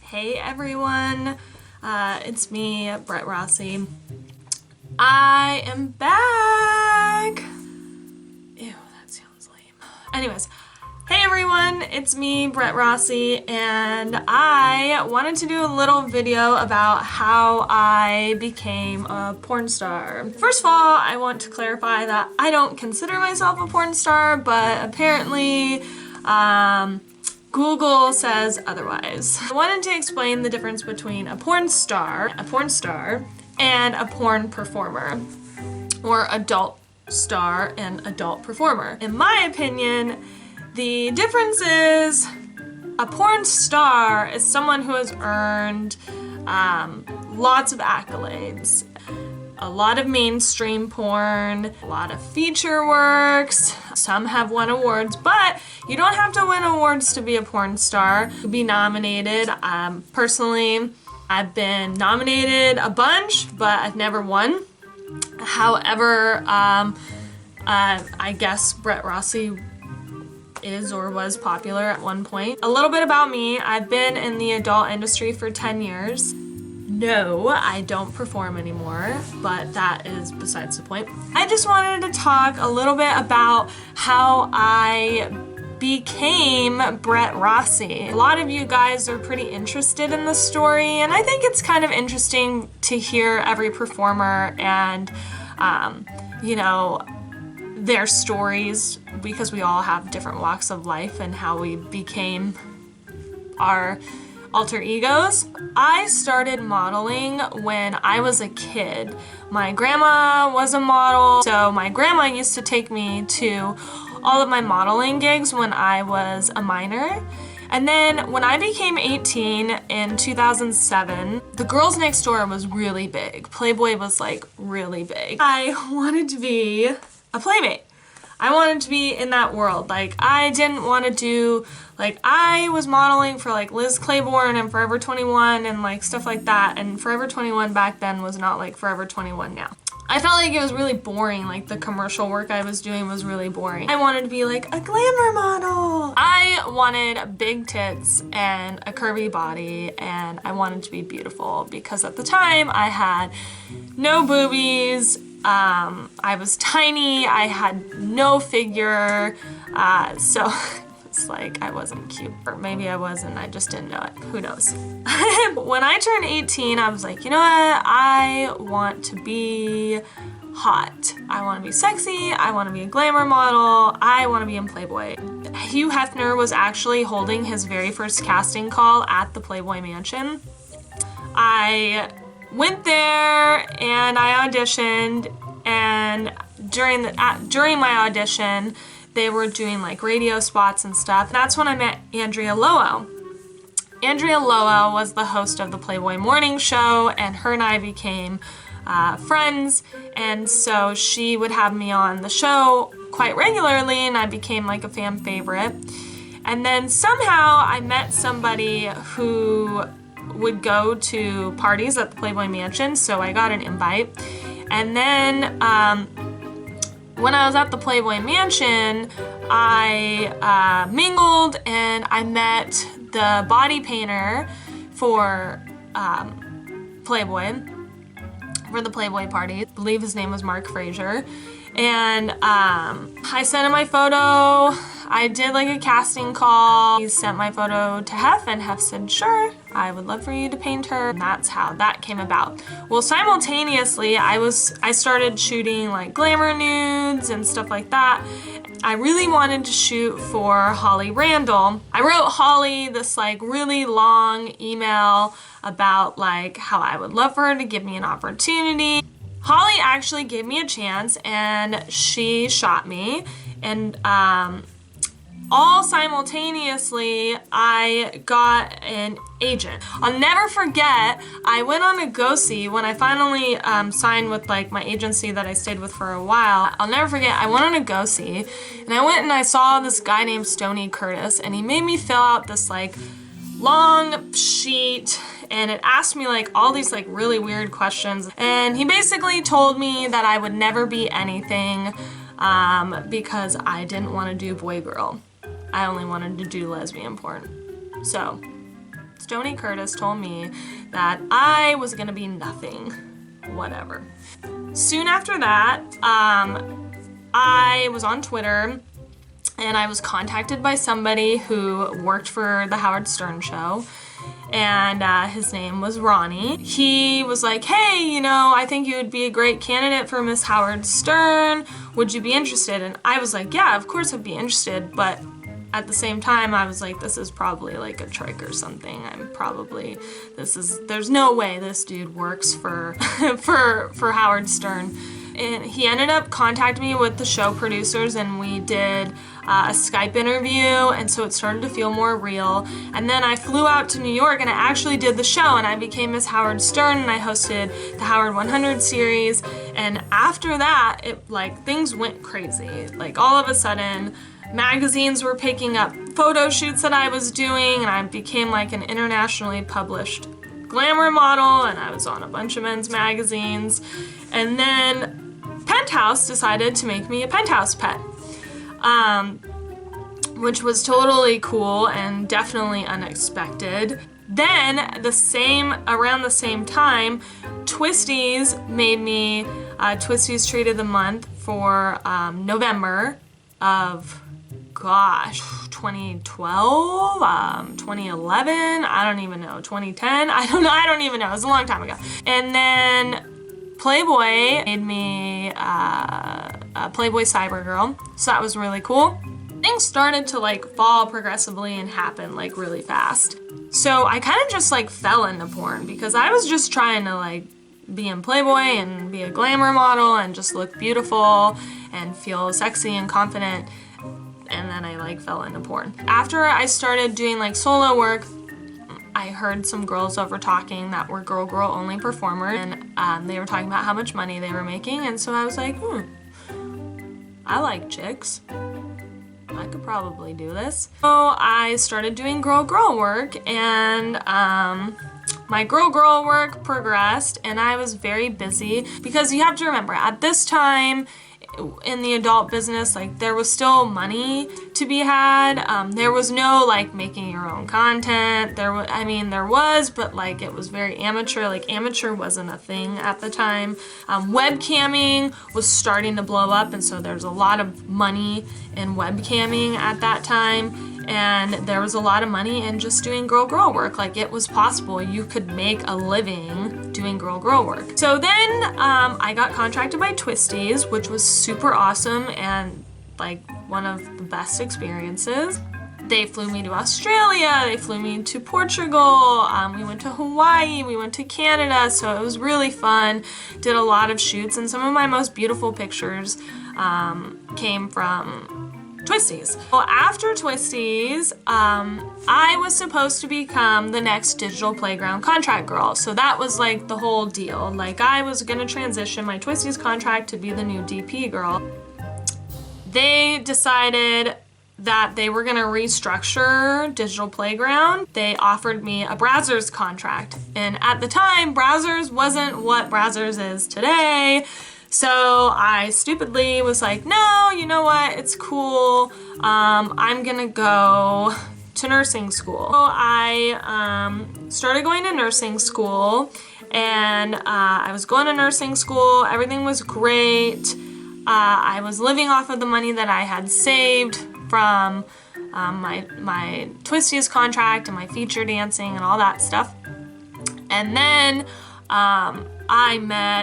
Hey everyone, it's me, Brett Rossi. I am back! Ew, that sounds lame. Anyways, hey everyone, it's me, Brett Rossi, and I wanted to do a little video about how I became a porn star. First of all, I want to clarify that I don't consider myself a porn star, but apparently, Google says otherwise. I wanted to explain the difference between a porn star, and a porn performer, or adult star and adult performer. In my opinion, the difference is a porn star is someone who has earned lots of accolades. A lot of mainstream porn, a lot of feature works, some have won awards, but you don't have to win awards to be a porn star. To be nominated, personally, I've been nominated a bunch, but I've never won. However, I guess Brett Rossi is or was popular at one point. A little bit about me, I've been in the adult industry for 10 years. No, I don't perform anymore, but that is besides the point. I just wanted to talk a little bit about how I became Brett Rossi. A lot of you guys are pretty interested in the story, and I think it's kind of interesting to hear every performer and, you know, their stories, because we all have different walks of life and how we became our alter egos. I started modeling when I was a kid. My grandma was a model, so my grandma used to take me to all of my modeling gigs when I was a minor. And then when I became 18 in 2007, the Girls Next Door was really big. Playboy was like really big. I wanted to be a playmate. I wanted to be in that world. Like, I didn't want to do, like, I was modeling for like Liz Claiborne and Forever 21 and like stuff like that, and Forever 21 back then was not like Forever 21 now. I felt like it was really boring, like the commercial work I was doing was really boring. I wanted to be like a glamour model. I wanted big tits and a curvy body, and I wanted to be beautiful because at the time I had no boobies, I was tiny, I had no figure, so it's like I wasn't cute. Or maybe I wasn't, I just didn't know it. Who knows? When I turned 18, I was like, you know what? I want to be hot. I want to be sexy, I want to be a glamour model, I want to be in Playboy. Hugh Hefner was actually holding his very first casting call at the Playboy Mansion. I went there and I auditioned, and during my audition they were doing like radio spots and stuff. That's when I met Andrea Lowell. Andrea Lowell was the host of the Playboy Morning Show, and her and I became friends, and so she would have me on the show quite regularly, and I became like a fan favorite. And then somehow I met somebody who would go to parties at the Playboy Mansion, so I got an invite. And then when I was at the Playboy Mansion, I mingled and I met the body painter for Playboy, for the Playboy party. I believe his name was Mark Fraser. And I sent him my photo. I did like a casting call. He sent my photo to Hef, and Hef said, sure, I would love for you to paint her. And that's how that came about. Well, simultaneously, I started shooting like glamour nudes and stuff like that. I really wanted to shoot for Holly Randall. I wrote Holly this like really long email about like how I would love for her to give me an opportunity. Holly actually gave me a chance, and she shot me, and all simultaneously I got an agent. I'll never forget, I went on a go-see when I finally signed with like my agency that I stayed with for a while. I'll never forget, I went on a go-see, and I went and I saw this guy named Stoney Curtis, and he made me fill out this like long sheet, and it asked me like all these like really weird questions, and he basically told me that I would never be anything because I didn't want to do boy girl. I only wanted to do lesbian porn. So Stoney Curtis told me that I was gonna be nothing, whatever. Soon after that, I was on Twitter and I was contacted by somebody who worked for the Howard Stern show, and his name was Ronnie. He was like, hey, you know, I think you would be a great candidate for Miss Howard Stern. Would you be interested? And I was like, yeah, of course I'd be interested, but at the same time, I was like, this is probably like a trick or something. There's no way this dude works for, for Howard Stern. And he ended up contacting me with the show producers, and we did a Skype interview, and so it started to feel more real. And then I flew out to New York and I actually did the show, and I became Miss Howard Stern, and I hosted the Howard 100 series. And after that, things went crazy. Like, all of a sudden, magazines were picking up photo shoots that I was doing, and I became like an internationally published glamour model, and I was on a bunch of men's magazines. And then Penthouse decided to make me a Penthouse pet, which was totally cool and definitely unexpected. Then around the same time, Twisties made me Twisties Treat of the Month for November of 2012, 2011, I don't even know, 2010, I don't even know, it was a long time ago. And then Playboy made me a Playboy Cyber Girl, so that was really cool. Things started to like fall progressively and happen like really fast. So I kind of just like fell into porn because I was just trying to like be in Playboy and be a glamour model and just look beautiful and feel sexy and confident. And then I like fell into porn. After I started doing like solo work, I heard some girls over talking that were girl only performers, and they were talking about how much money they were making, and so I was like, I like chicks. I could probably do this. So I started doing girl work, and my girl work progressed, and I was very busy because you have to remember, at this time in the adult business, like, there was still money to be had. There was no like making your own content. There was, but like it was very amateur. Like, amateur wasn't a thing at the time. Webcamming was starting to blow up, and so there's a lot of money in webcamming at that time. And there was a lot of money in just doing girl work. Like, it was possible. You could make a living doing girl work. So then I got contracted by Twisties, which was super awesome and like one of the best experiences. They flew me to Australia, they flew me to Portugal, we went to Hawaii, we went to Canada, so it was really fun. Did a lot of shoots, and some of my most beautiful pictures came from Twisties. Well, after Twisties, I was supposed to become the next Digital Playground contract girl. So that was like the whole deal. Like, I was gonna transition my Twisties contract to be the new DP girl. They decided that they were gonna restructure Digital Playground. They offered me a Brazzers contract. And at the time, Brazzers wasn't what Brazzers is today. So I stupidly was like, no, you know what, it's cool. I'm gonna go to nursing school. So I started going to nursing school, and I was going to nursing school. Everything was great. I was living off of the money that I had saved from my Twisties contract and my feature dancing and all that stuff. And then I met,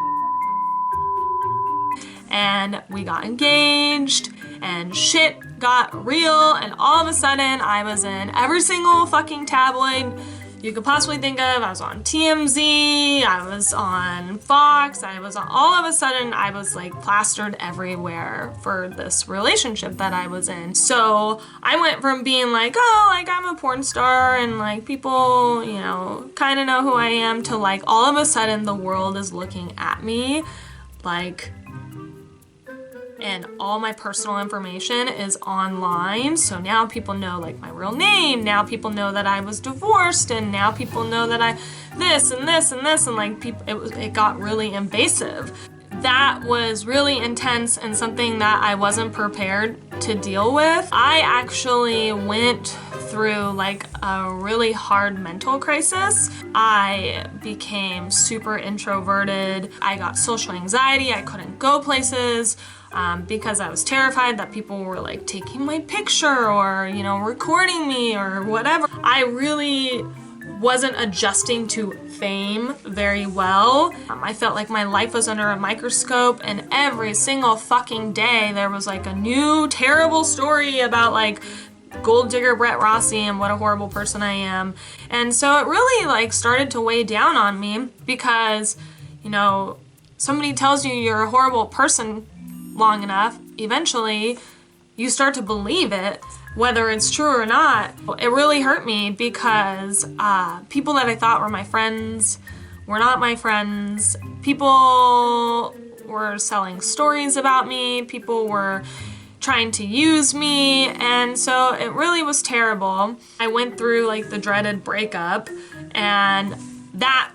and we got engaged, and shit got real, and all of a sudden I was in every single fucking tabloid you could possibly think of. I was on TMZ, I was on Fox, all of a sudden I was like plastered everywhere for this relationship that I was in. So I went from being like, oh, like, I'm a porn star and like people, you know, kind of know who I am, to like all of a sudden the world is looking at me like, and all my personal information is online. So now people know like my real name. Now people know that I was divorced, and now people know that I this and this and this, and like it got really invasive. That was really intense and something that I wasn't prepared to deal with. I actually went through like a really hard mental crisis. I became super introverted. I got social anxiety. I couldn't go places because I was terrified that people were like taking my picture or, you know, recording me or whatever. I really wasn't adjusting to fame very well. I felt like my life was under a microscope, and every single fucking day there was like a new terrible story about like gold digger Brett Rossi and what a horrible person I am. And so it really like started to weigh down on me because, you know, somebody tells you you're a horrible person long enough, eventually you start to believe it, whether it's true or not. It really hurt me because people that I thought were my friends were not my friends. People were selling stories about me. People were trying to use me, and so it really was terrible. I went through like the dreaded breakup, and that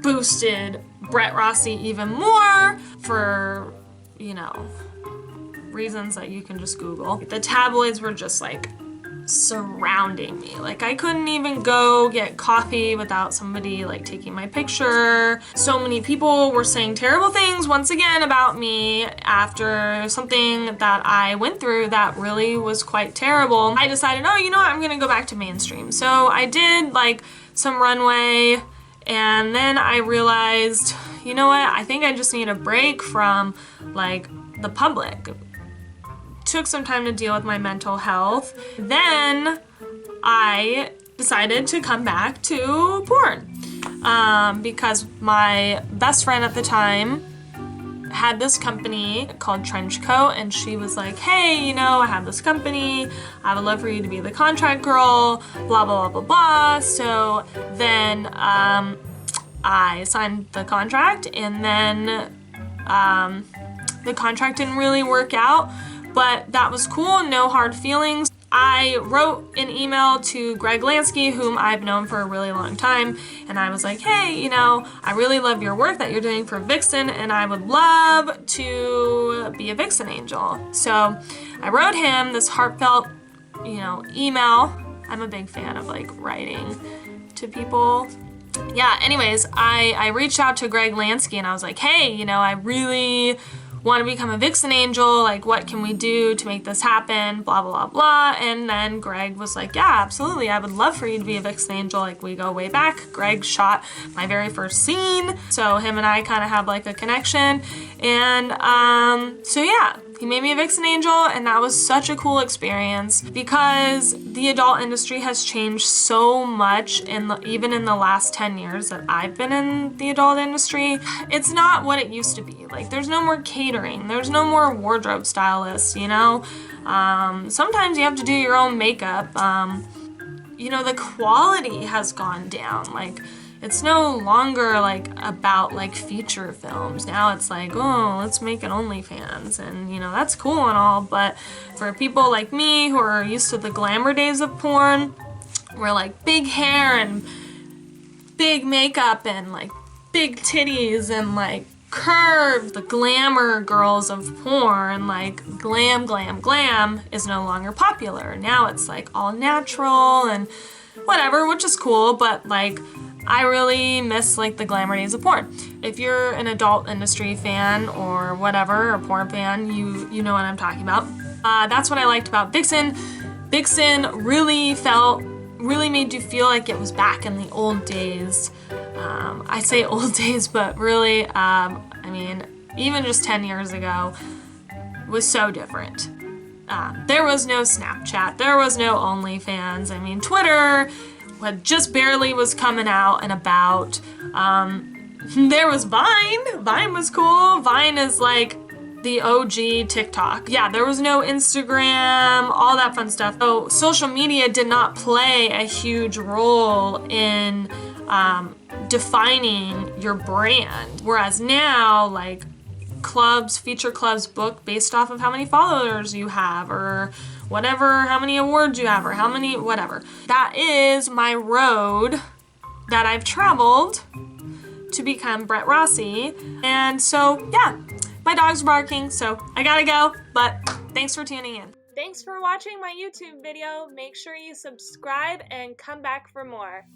boosted Brett Rossi even more for, you know, reasons that you can just Google. The tabloids were just like surrounding me. Like I couldn't even go get coffee without somebody like taking my picture. So many people were saying terrible things once again about me after something that I went through that really was quite terrible. I decided, oh, you know what, I'm gonna go back to mainstream. So I did like some runway, and then I realized, you know what, I think I just need a break from like the public. Took some time to deal with my mental health. Then I decided to come back to porn because my best friend at the time had this company called Trenchcoat, and she was like, hey, you know, I have this company, I would love for you to be the contract girl, blah, blah, blah, blah, blah. So then I signed the contract, and then the contract didn't really work out. But that was cool, no hard feelings. I wrote an email to Greg Lansky, whom I've known for a really long time, and I was like, hey, you know, I really love your work that you're doing for Vixen, and I would love to be a Vixen angel. So I wrote him this heartfelt, you know, email. I'm a big fan of like writing to people. Yeah, anyways, I reached out to Greg Lansky, and I was like, hey, you know, I really want to become a Vixen angel, like what can we do to make this happen, blah, blah, blah, blah. And then Greg was like, yeah, absolutely, I would love for you to be a Vixen angel, like we go way back. Greg shot my very first scene, so him and I kind of have like a connection. And so yeah, he made me a Vixen angel, and that was such a cool experience because the adult industry has changed so much even in the last 10 years that I've been in the adult industry. It's not what it used to be. Like there's no more catering, there's no more wardrobe stylists, you know? Sometimes you have to do your own makeup. You know, the quality has gone down. Like it's no longer like about like feature films. Now it's like, oh, let's make an OnlyFans, and you know, that's cool and all, but for people like me who are used to the glamour days of porn, where like big hair and big makeup and like big titties and like curves, the glamour girls of porn, like glam, glam, glam is no longer popular. Now it's like all natural and whatever, which is cool, but like I really miss like the glamour days of porn. If you're an adult industry fan or whatever, or porn fan, you know what I'm talking about. That's what I liked about Vixen. Vixen really made you feel like it was back in the old days. I say old days, but really, I mean, even just 10 years ago was so different. There was no Snapchat, there was no OnlyFans. I mean, Twitter just barely was coming out and about. There was Vine. Vine was cool. Vine is like the OG TikTok. Yeah, there was no Instagram, all that fun stuff. So social media did not play a huge role in defining your brand. Whereas now, like feature clubs book based off of how many followers you have, or whatever, how many awards you have, or how many, whatever. That is my road that I've traveled to become Brett Rossi. And so, yeah, my dog's barking, so I gotta go, but thanks for tuning in. Thanks for watching my YouTube video. Make sure you subscribe and come back for more.